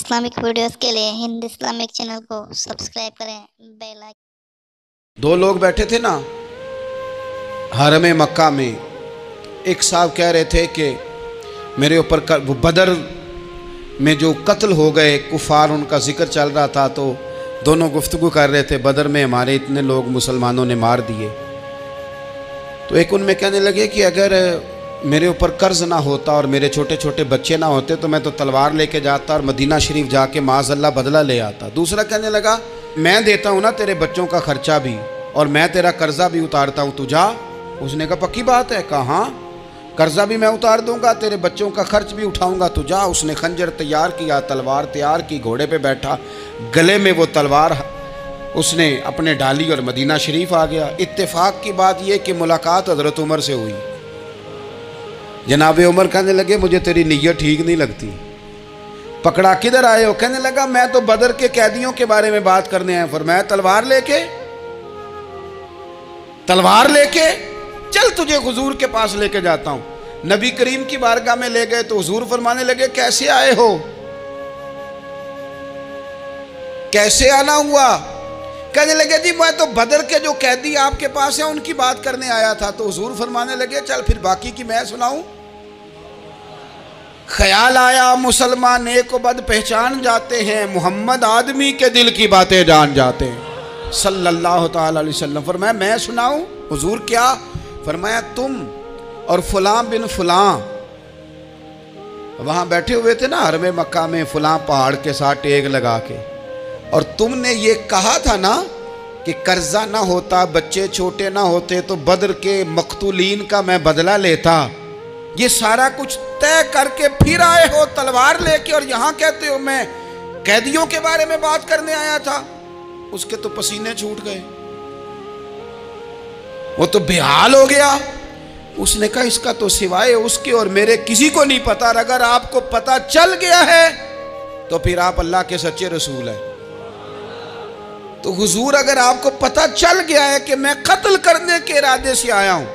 Islamic videos के लिए Hind Islamic channel को सब्सक्राइब करें, बेल आइकन। दो लोग बैठे थे ना हरम मक्का में। एक साहब कह रहे थे कि मेरे ऊपर बदर में जो कत्ल हो गए कुफार, उनका जिक्र चल रहा था, तो दोनों गुफ्तगू कर रहे थे बदर में हमारे इतने लोग मुसलमानों ने मार दिए। तो एक उनमें कहने लगे कि अगर मेरे ऊपर कर्ज ना होता और मेरे छोटे छोटे बच्चे ना होते तो मैं तो तलवार लेके जाता और मदीना शरीफ जाके माज़अल्लाह बदला ले आता। दूसरा कहने लगा मैं देता हूँ ना तेरे बच्चों का खर्चा भी और मैं तेरा कर्जा भी उतारता हूँ, तू जा। उसने कहा पक्की बात है? कहा हाँ, कर्जा भी मैं उतार दूंगा, तेरे बच्चों का खर्च भी उठाऊंगा, तू जा। उसने खंजर तैयार किया, तलवार तैयार की, घोड़े पे बैठा, गले में वो तलवार उसने अपने डाली और मदीना शरीफ आ गया। इत्तेफाक की बात यह कि मुलाकात हज़रत उमर से हुई। जनाब उमर कहने लगे मुझे तेरी नीयत ठीक नहीं लगती, पकड़ा किधर आए हो? कहने लगा मैं तो बदर के कैदियों के बारे में बात करने आया। फरमाया तलवार लेके चल, तुझे हुजूर के पास लेके जाता हूं। नबी करीम की बारगाह में ले गए तो हुजूर फरमाने लगे कैसे आए हो, कैसे आना हुआ? कहने लगे जी मैं तो बदर के जो कैदी आपके पास हैं उनकी बात करने आया था। तो हुजूर फरमाने लगे चल फिर बाकी की मैं सुनाऊं। ख्याल आया मुसलमान नेक व बद पहचान जाते हैं, मोहम्मद आदमी के दिल की बातें जान जाते हैं सल्लल्लाहु ताला अलैहि वसल्लम। फरमाया मैं सुनाऊं? हुजूर क्या? फरमाया तुम और फलां बिन फलां वहां बैठे हुए थे ना हरम मक्का में, फलां पहाड़ के साथ टेक लगा के, और तुमने ये कहा था ना कि कर्जा ना होता, बच्चे छोटे ना होते तो बदर के मकतूलीन का मैं बदला लेता। ये सारा कुछ तय करके फिर आए हो तलवार लेके और यहां कहते हो मैं कैदियों के बारे में बात करने आया था। उसके तो पसीने छूट गए, वो तो बेहाल हो गया। उसने कहा इसका तो सिवाय उसके और मेरे किसी को नहीं पता, अगर आपको पता चल गया है तो फिर आप अल्लाह के सच्चे रसूल हैं। तो हुजूर अगर आपको पता चल गया है कि मैं कत्ल करने के इरादे से आया हूं,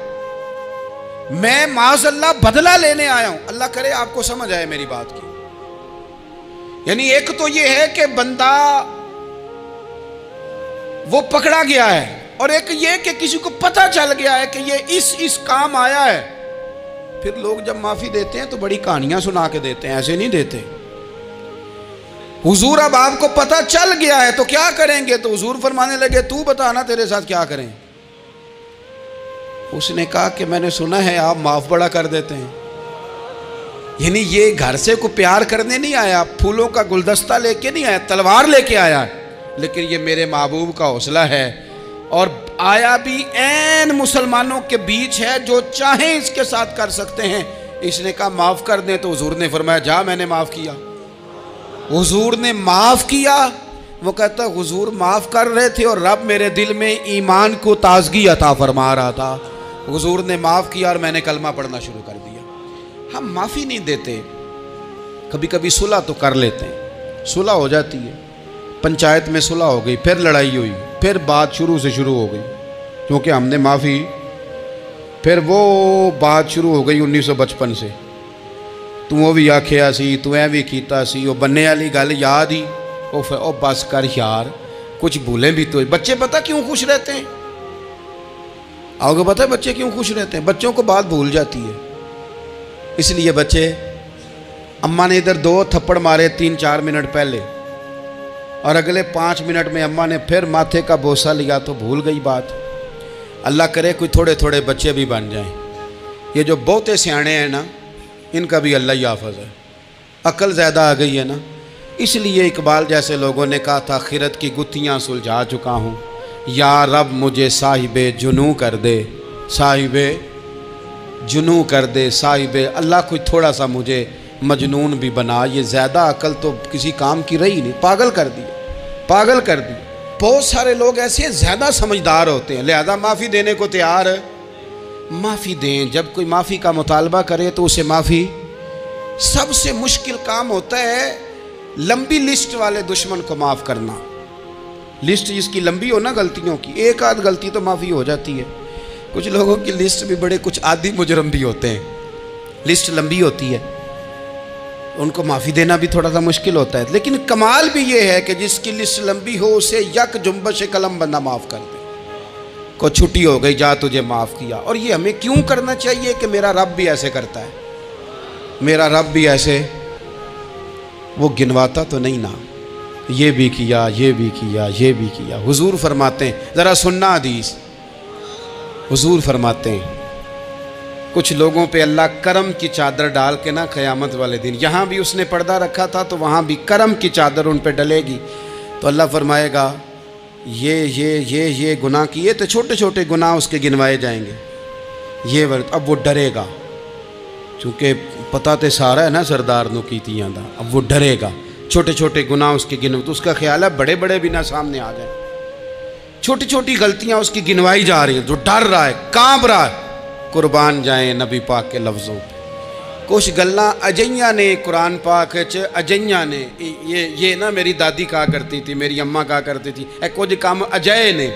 मैं माज़अल्लाह बदला लेने आया हूं, अल्लाह करे आपको समझ आए मेरी बात की। यानी एक तो यह है कि बंदा वो पकड़ा गया है, और एक ये कि किसी को पता चल गया है कि ये इस काम आया है। फिर लोग जब माफी देते हैं तो बड़ी कहानियां सुना के देते हैं, ऐसे नहीं देते। हुजूर अब आपको पता चल गया है तो क्या करेंगे? तो हुजूर फरमाने लगे तू बता ना तेरे साथ क्या करें। उसने कहा कि मैंने सुना है आप माफ बड़ा कर देते हैं। यानी ये घर से को प्यार करने नहीं आया, फूलों का गुलदस्ता लेके नहीं आया, तलवार लेके आया, लेकिन ये मेरे महबूब का हौसला है और आया भी ऐन मुसलमानों के बीच है, जो चाहे इसके साथ कर सकते हैं। इसने कहा माफ कर दें, तो हुजूर ने फरमाया जा मैंने माफ किया। हुजूर ने माफ किया। वो कहता हुजूर माफ कर रहे थे और रब मेरे दिल में ईमान को ताजगी अता फरमा रहा था। हुजूर ने माफ किया और मैंने कलमा पढ़ना शुरू कर दिया। हम माफी नहीं देते, कभी कभी सुलह तो कर लेते हैं, सुलह हो जाती है, पंचायत में सुलह हो गई, फिर लड़ाई हुई, फिर बात शुरू से शुरू हो गई, क्योंकि हमने माफ़ी, फिर वो बात शुरू हो गई 1955 से। तू वो भी आखिया सी, तू ऐ भी कीता सी, वो बनने वाली गल याद ही, ओ बस कर यार, कुछ भूले भी तो। बच्चे पता क्यों खुश रहते हैं? आओगे पता है बच्चे क्यों खुश रहते हैं? बच्चों को बात भूल जाती है, इसलिए बच्चे, अम्मा ने इधर 2 थप्पड़ मारे 3-4 मिनट पहले और अगले 5 मिनट में अम्मा ने फिर माथे का बोसा लिया तो भूल गई बात। अल्लाह करे कोई थोड़े थोड़े बच्चे भी बन जाएं। ये जो बहुते सियाणे हैं ना, इनका भी अल्लाह ही हाफ़िज़ है, अकल ज़्यादा आ गई है ना। इसलिए इकबाल जैसे लोगों ने कहा था खिरत की गुत्थियाँ सुलझा चुका हूँ, या रब मुझे साहिबे जुनू कर दे, साहिबे जुनू कर दे, साहिबे अल्लाह कोई थोड़ा सा मुझे मजनून भी बना। ये ज़्यादा अकल तो किसी काम की रही नहीं, पागल कर दी, पागल कर दी। बहुत सारे लोग ऐसे ज़्यादा समझदार होते हैं, लिहाजा माफ़ी देने को तैयार है। माफ़ी दें, जब कोई माफ़ी का मुतालबा करे तो उसे माफ़ी। सबसे मुश्किल काम होता है लंबी लिस्ट वाले दुश्मन को माफ़ करना। लिस्ट जिसकी लंबी हो ना गलतियों की, एक आध गलती तो माफ़ी हो जाती है। कुछ लोगों की लिस्ट भी बड़े कुछ आदि मुजरम भी होते हैं, लिस्ट लंबी होती है। उनको माफ़ी देना भी थोड़ा सा मुश्किल होता है। लेकिन कमाल भी ये है कि जिसकी लिस्ट लंबी हो उसे यक जुम्बश कलम बंदा माफ़ कर दे। को छुट्टी हो गई, जा तुझे माफ़ किया। और ये हमें क्यों करना चाहिए कि मेरा रब भी ऐसे करता है, मेरा रब भी ऐसे, वो गिनवाता तो नहीं ना, ये भी किया, ये भी किया, ये भी किया। हुजूर फरमाते हैं, ज़रा सुनना हदीस, हुजूर फरमाते हैं कुछ लोगों पे अल्लाह करम की चादर डाल के ना क़यामत वाले दिन, यहाँ भी उसने पर्दा रखा था तो वहाँ भी करम की चादर उन पे डलेगी। तो अल्लाह फरमाएगा ये गुनाह किए तो छोटे छोटे गुनाह उसके गिनवाए जाएंगे, ये अब वो डरेगा, चूँकि पता तो सारा है ना सरदार नु कीतियां दा, अब वो डरेगा, छोटे छोटे गुनाह उसके गिन, तो उसका ख्याल है बड़े बड़े भी ना सामने आ जाए, छोटी छोटी गलतियां उसकी गिनवाई जा रही हैं, जो डर रहा है, कांप रहा है। कुर्बान जाए नबी पाक के लफ्ज़ों पे। कुछ गल्लां अजइयां ने कुरान पाक च, अजइयां ने, ये ना मेरी दादी कहा करती थी, मेरी अम्मा कहा करती थी, कुछ काम अजय ने,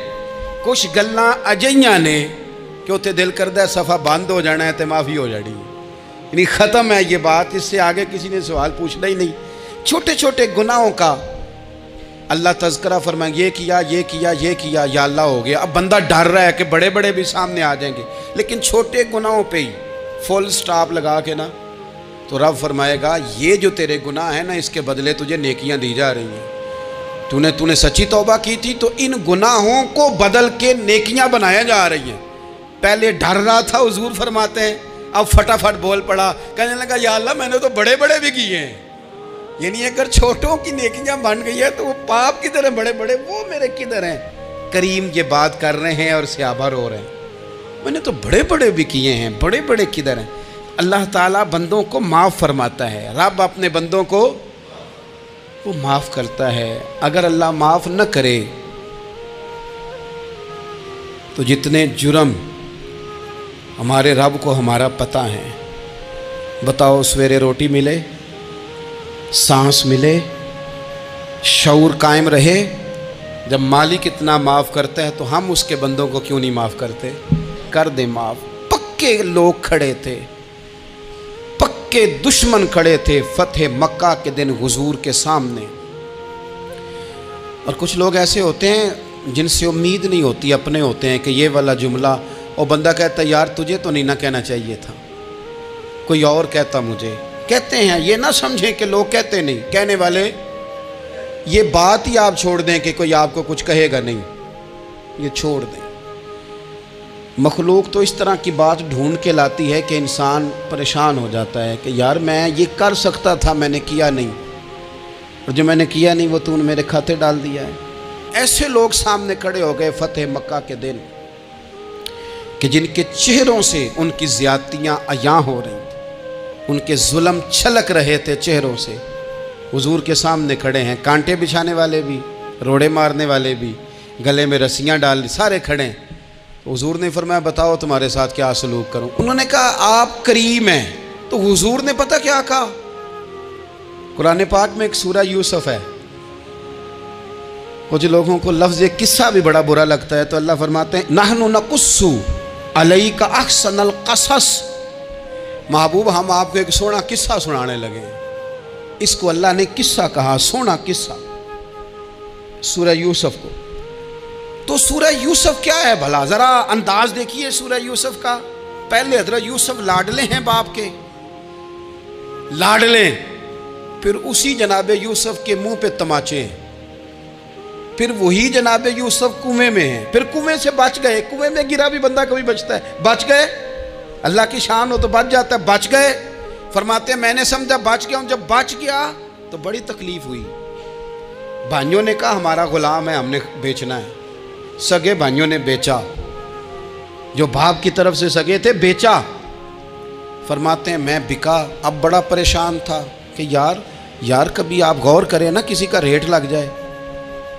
कुछ गल्लां अजइयां ने कि उत्थे दिल करदा है सफ़ा बंद हो जाना है तो माफ़ी हो जानी है, यानी ख़त्म है ये बात, इससे आगे किसी ने सवाल पूछना ही नहीं। छोटे छोटे गुनाहों का अल्लाह तज़किरा फरमाए, ये किया, ये किया, ये किया, या अल्लाह हो गया। अब बंदा डर रहा है कि बड़े बड़े भी सामने आ जाएंगे, लेकिन छोटे गुनाहों पे ही फुल स्टॉप लगा के ना, तो रब फरमाएगा ये जो तेरे गुनाह है ना, इसके बदले तुझे नेकियां दी जा रही हैं। तूने सच्ची तौबा की थी तो इन गुनाहों को बदल के नेकियां बनाया जा रही हैं। पहले डर रहा था, हुजूर फरमाते हैं, अब फटाफट बोल पड़ा, कहने लगा या अल्लाह मैंने तो बड़े बड़े भी किए हैं। यानी अगर छोटों की नेकियां बन गई है तो वो पाप किधर है, बड़े बड़े वो मेरे किधर हैं। करीम ये बात कर रहे हैं और सहाबा रो रहे हैं, मैंने तो बड़े बड़े भी किए हैं, बड़े बड़े किधर हैं। अल्लाह ताला बंदों को माफ़ फरमाता है, रब अपने बंदों को वो माफ़ करता है। अगर अल्लाह माफ़ न करे तो जितने जुर्म हमारे रब को हमारा पता है, बताओ सवेरे रोटी मिले, सांस मिले, शऊर कायम रहे, जब मालिक इतना माफ़ करता है तो हम उसके बंदों को क्यों नहीं माफ़ करते। कर दे माफ़। पक्के लोग खड़े थे, पक्के दुश्मन खड़े थे फतेह मक्का के दिन हुजूर के सामने। और कुछ लोग ऐसे होते हैं जिनसे उम्मीद नहीं होती, अपने होते हैं कि ये वाला जुमला, और बंदा कहता है यार तुझे तो नहीं ना कहना चाहिए था, कोई और कहता मुझे। कहते हैं, ये ना समझें कि लोग कहते नहीं, कहने वाले, ये बात ही आप छोड़ दें कि कोई आपको कुछ कहेगा नहीं, ये छोड़ दें। मखलूक तो इस तरह की बात ढूंढ के लाती है कि इंसान परेशान हो जाता है कि यार मैं ये कर सकता था, मैंने किया नहीं, और जो मैंने किया नहीं वो तूने मेरे खाते डाल दिया है। ऐसे लोग सामने खड़े हो गए फतेह मक्का के दिन कि जिनके चेहरों से उनकी ज़्यादतियाँ अयां हो रही थी, उनके जुल्म छलक रहे थे चेहरों से। हुजूर के सामने खड़े हैं, कांटे बिछाने वाले भी, रोड़े मारने वाले भी, गले में रस्सियाँ डाल, सारे खड़े हैं। तो हुजूर ने फरमाया बताओ तुम्हारे साथ क्या सलूक करूं। उन्होंने कहा आप करीम हैं। तो हुजूर ने पता क्या कहा, कुरान पाक में एक सूरा यूसुफ है, कुछ लोगों को लफ्ज़ किस्सा भी बड़ा बुरा लगता है, तो अल्लाह फरमाते हैं नहनु नकुस्सु अलैका अहसनल क़सस, महबूब हम आपको एक सोना किस्सा सुनाने लगे। इसको अल्लाह ने किस्सा कहा, सोना किस्सा, सूरह यूसुफ को। तो सूरह यूसुफ क्या है भला, ज़रा अंदाज देखिए सूरह यूसुफ का। पहले हज़रत यूसुफ लाडले हैं बाप के, लाडले, फिर उसी जनाबे यूसुफ के मुंह पे तमाचे हैं, फिर वही जनाबे यूसुफ कुएं में हैं, फिर कुएं से बच गए। कुएं में गिरा भी बंदा कभी बचता है, बच गए, अल्लाह की शान हो तो बच जाता है, बच गए। फरमाते हैं मैंने समझा बच गया हूं, जब बच गया तो बड़ी तकलीफ हुई। भाइयों ने कहा हमारा गुलाम है, हमने बेचना है। सगे भाइयों ने बेचा, जो बाप की तरफ से सगे थे बेचा। फरमाते हैं मैं बिका, अब बड़ा परेशान था कि यार कभी आप गौर करें ना, किसी का रेट लग जाए।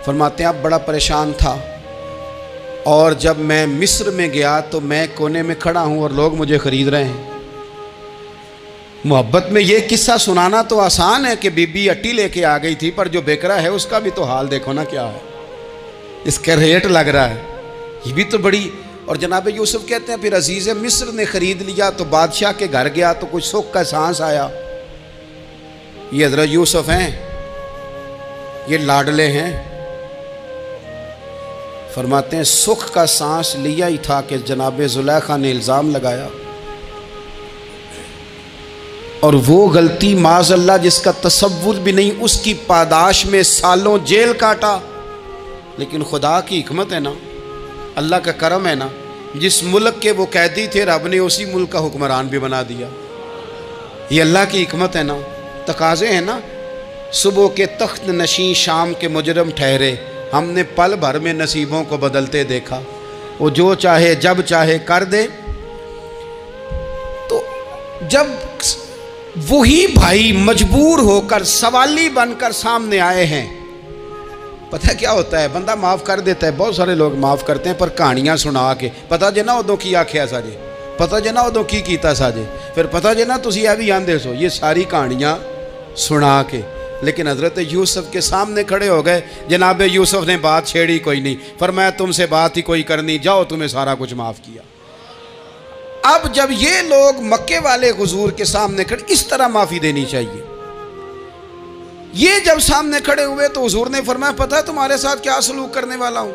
फरमाते हैं अब बड़ा परेशान था, और जब मैं मिस्र में गया तो मैं कोने में खड़ा हूँ और लोग मुझे ख़रीद रहे हैं। मोहब्बत में ये किस्सा सुनाना तो आसान है कि बीबी अट्टी लेके आ गई थी, पर जो बेकरा है उसका भी तो हाल देखो ना क्या है, इसका रेट लग रहा है, ये भी तो बड़ी। और जनाब यूसुफ कहते हैं फिर अजीज़ मिस्र ने ख़रीद लिया, तो बादशाह के घर गया तो कुछ सुख का सांस आया। ये हज़रत यूसुफ हैं, ये लाडले हैं। फरमाते हैं सुख का सांस लिया ही था कि जनाब जुलेखा ने इल्ज़ाम लगाया, और वो गलती माज़अल्लाह जिसका तसव्वुर भी नहीं, उसकी पादाश में सालों जेल काटा। लेकिन खुदा की हिकमत है ना, अल्लाह का करम है ना, जिस मुल्क के वो कैदी थे रब ने उसी मुल्क का हुक्मरान भी बना दिया। ये अल्लाह की हिकमत है ना, तकाज़े हैं ना। सुबह के तख्त नशीं शाम के मुजरम ठहरे, हमने पल भर में नसीबों को बदलते देखा। वो जो चाहे जब चाहे कर दे। तो जब वही भाई मजबूर होकर सवाली बनकर सामने आए हैं, पता है क्या होता है, बंदा माफ़ कर देता है। बहुत सारे लोग माफ़ करते हैं पर कहानियाँ सुना के, पता जे ना उदों की आख्या साजे, पता जे ना उदों की कीता साजे, फिर पता जे ना तुसी यह भी आंदे सो, ये सारी कहानियाँ सुना के। लेकिन हज़रत यूसुफ के सामने खड़े हो गए। जनाब यूसुफ ने बात छेड़ी कोई नहीं, फरमाया तुमसे बात ही कोई करनी, जाओ तुम्हें सारा कुछ माफ़ किया। अब जब ये लोग मक्के वाले हुजूर के सामने खड़े, इस तरह माफ़ी देनी चाहिए। ये जब सामने खड़े हुए तो हुजूर ने फरमाया पता है तुम्हारे साथ क्या सलूक करने वाला हूं?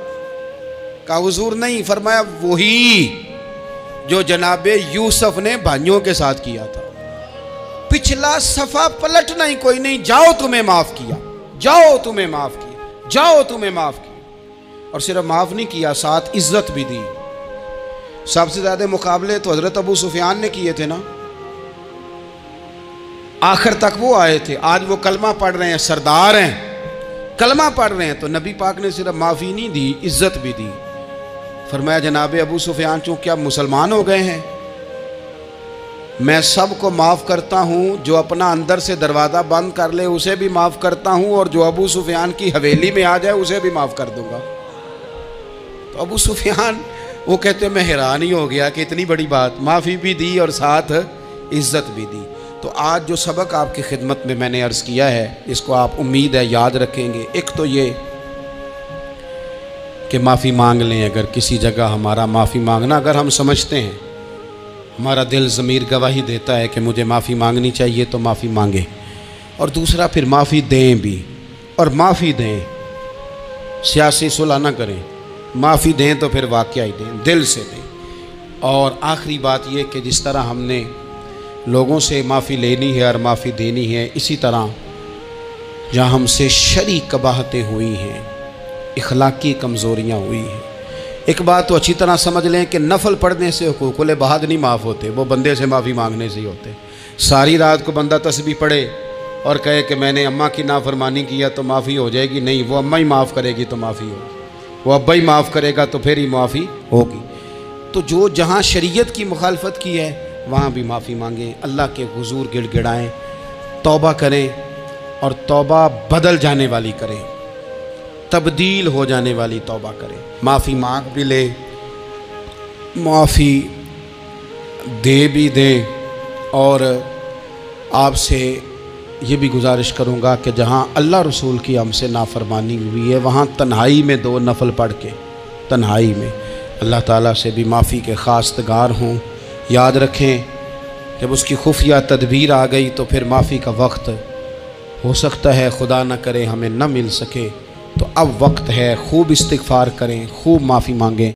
कहा हुजूर नहीं। फरमाया वही जो जनाब यूसुफ ने भाइयों के साथ किया था। पिछला सफा पलटना ही कोई नहीं, जाओ तुम्हें माफ किया, जाओ तुम्हें माफ किया, जाओ तुम्हें माफ किया। और सिर्फ माफ नहीं किया, साथ इज्जत भी दी। सबसे ज्यादा मुकाबले तो हजरत अबू सुफियान ने किए थे ना, आखिर तक वो आए थे। आज वो कलमा पढ़ रहे हैं, सरदार हैं, कलमा पढ़ रहे हैं। तो नबी पाक ने सिर्फ माफ़ी नहीं दी, इज्जत भी दी। फरमाया जनाब अबू सुफियान चूंकि अब मुसलमान हो गए हैं, मैं सबको माफ़ करता हूँ। जो अपना अंदर से दरवाज़ा बंद कर ले उसे भी माफ़ करता हूँ, और जो अबू सुफियान की हवेली में आ जाए उसे भी माफ़ कर दूँगा। तो अबू सुफियान वो कहते मैं हैरान ही हो गया कि इतनी बड़ी बात, माफ़ी भी दी और साथ इज्जत भी दी। तो आज जो सबक आपकी खिदमत में मैंने अर्ज़ किया है, इसको आप उम्मीद है याद रखेंगे। एक तो ये कि माफ़ी मांग लें। अगर किसी जगह हमारा माफ़ी मांगना, अगर हम समझते हैं, हमारा दिल ज़मीर गवाही देता है कि मुझे माफ़ी मांगनी चाहिए, तो माफ़ी मांगे। और दूसरा फिर माफ़ी दें भी, और माफ़ी दें, सियासी सुलह ना करें, माफ़ी दें तो फिर वाक़या ही दें, दिल से दें। और आखिरी बात यह कि जिस तरह हमने लोगों से माफ़ी लेनी है और माफ़ी देनी है, इसी तरह जहाँ हमसे शरई कबाहतें हुई हैं, इखलाकी कमज़ोरियाँ हुई हैं, एक बात तो अच्छी तरह समझ लें कि नफल पढ़ने से हुकूकुल बाद नहीं माफ़ होते, वो बंदे से माफ़ी मांगने से ही होते। सारी रात को बंदा तस्बीह पढ़े और कहे कि मैंने अम्मा की नाफरमानी किया तो माफ़ी हो जाएगी, नहीं, वो अम्मा ही माफ़ करेगी तो माफ़ी होगी, वो अब्बा ही माफ़ करेगा तो फिर ही माफ़ी होगी। तो जो जहाँ शरीयत की मुखालफत की है वहाँ भी माफ़ी मांगें, अल्लाह के हुजूर गिड़गिड़ाएँ, तौबा करें, और तौबा बदल जाने वाली करें, तब्दील हो जाने वाली तौबा करें। माफ़ी मांग भी ले, माफ़ी दे भी दें। और आपसे ये भी गुजारिश करूँगा कि जहाँ अल्लाह रसूल की हमसे नाफरमानी हुई है, वहाँ तन्हाई में 2 नफल पढ़ के, तन्हाई में अल्लाह ताला से भी माफ़ी के खास्तगार हों। याद रखें जब उसकी खुफिया तदबीर आ गई तो फिर माफ़ी का वक्त हो सकता है खुदा न करे हमें न मिल सके। तो अब वक्त है, खूब इस्तिग़फ़ार करें, खूब माफ़ी मांगें।